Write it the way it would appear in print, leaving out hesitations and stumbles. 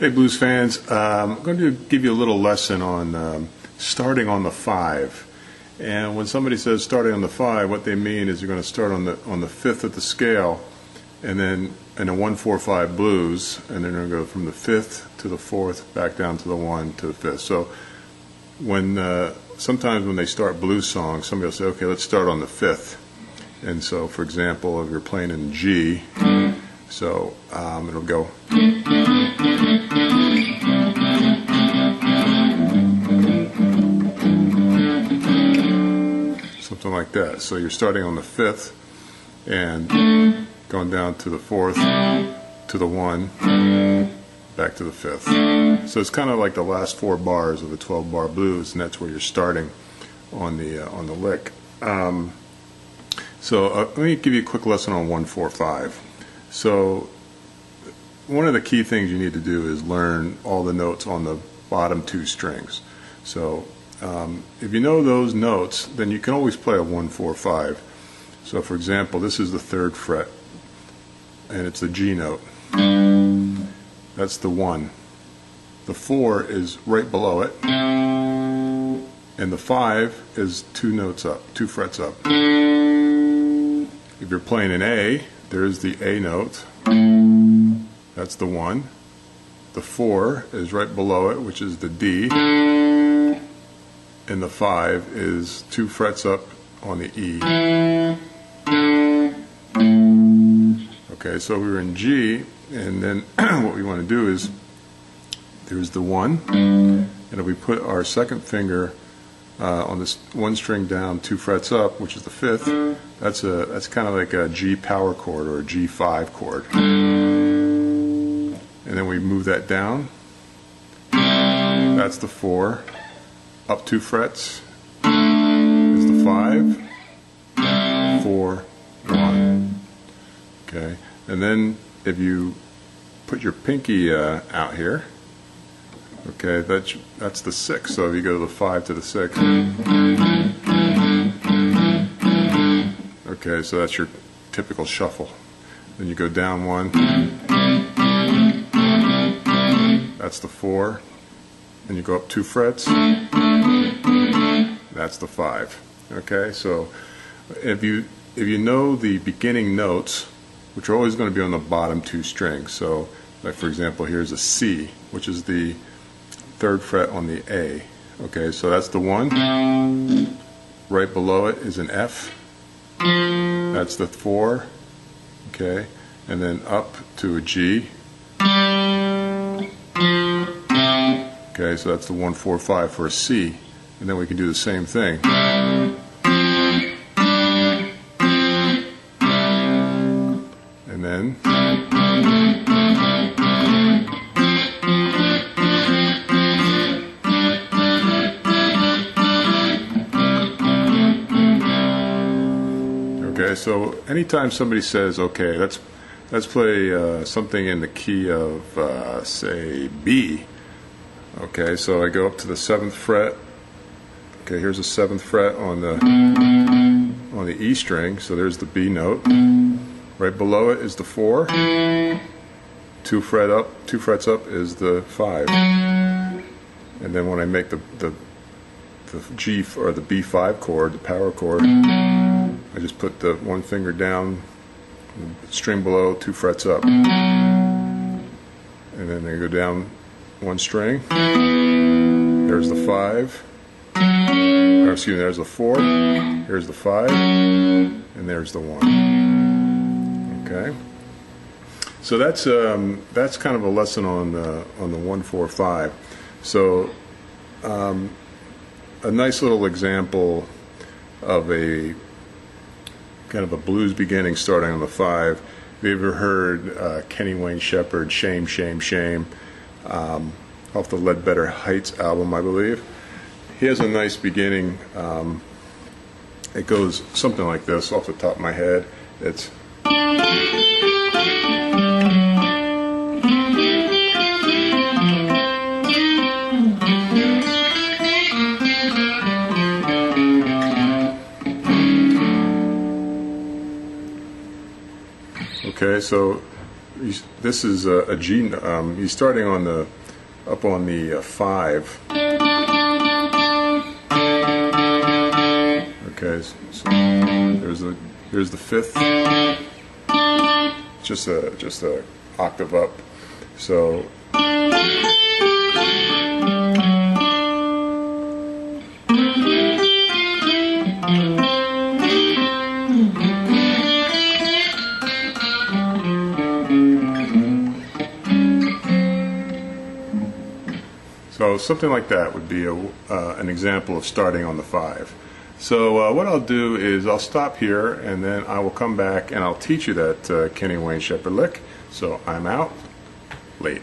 Hey blues fans, I'm going to give you a little lesson on starting on the 5. And when somebody says starting on the 5, what they mean is you're going to start on the 5th of the scale, and then in a 1-4-5 blues, and then you're going to go from the 5th to the 4th, back down to the 1 to the 5th. So when sometimes when they start blues songs, somebody will say, okay, let's start on the 5th. And so, for example, if you're playing in G, so it'll go. Something like that. So you're starting on the 5th and going down to the 4th, to the 1, back to the 5th. So it's kind of like the last 4 bars of the 12-bar blues, and that's where you're starting on the lick. So let me give you a quick lesson on 1-4-5. So one of the key things you need to do is learn all the notes on the bottom 2 strings. So if you know those notes, then you can always play a 1-4-5. So for example, this is the 3rd fret, and it's the G note. That's the 1. The 4 is right below it, and the 5 is 2 notes up, 2 frets up. If you're playing an A, there's the A note. That's the 1. The 4 is right below it, which is the D. And the 5 is 2 frets up on the E. Okay, so we're in G, and then what we want to do is, there's the 1, and if we put our second finger on this 1 string down 2 frets up, which is the 5th, that's kind of like a G power chord or a G5 chord. And then we move that down. That's the 4. Up 2 frets is the 5, 4, 1. Okay, and then if you put your pinky out here, okay, that's the 6. So if you go to the 5 to the 6, okay, so that's your typical shuffle. Then you go down 1, that's the 4, and you go up 2 frets, that's the 5. Okay, so if you know the beginning notes, which are always going to be on the bottom 2 strings, so like for example, here's a C, which is the 3rd fret on the A. Okay, so that's the 1. Right below it is an F. That's the 4. Okay, and then up to a G. Okay, so that's the 1-4-5 for a C, and then we can do the same thing. And then okay, so anytime somebody says, okay, let's play something in the key of say B. Okay, so I go up to the 7th fret. Okay, here's the 7th fret on the E string, so there's the B note. Right below it is the 4. 2 frets up is the 5. And then when I make the G or the B5 chord, the power chord, I just put the 1 finger down, string below, 2 frets up, and then I go down 1 string. There's the 5. Or excuse me, there's the 4. Here's the 5, and there's the 1. Okay. So that's kind of a lesson on the 1-4-5. So a nice little example of a kind of a blues beginning starting on the 5. Have you ever heard Kenny Wayne Shepherd, Shame, Shame, Shame, off the Ledbetter Heights album, I believe? He has a nice beginning. It goes something like this off the top of my head. It's okay, so this is a G. He's starting on the up on the 5. Okay, so here's the 5th. Just a octave up. So. So something like that would be an example of starting on the 5. So what I'll do is I'll stop here, and then I will come back and I'll teach you that Kenny Wayne Shepherd lick. So I'm out. Late.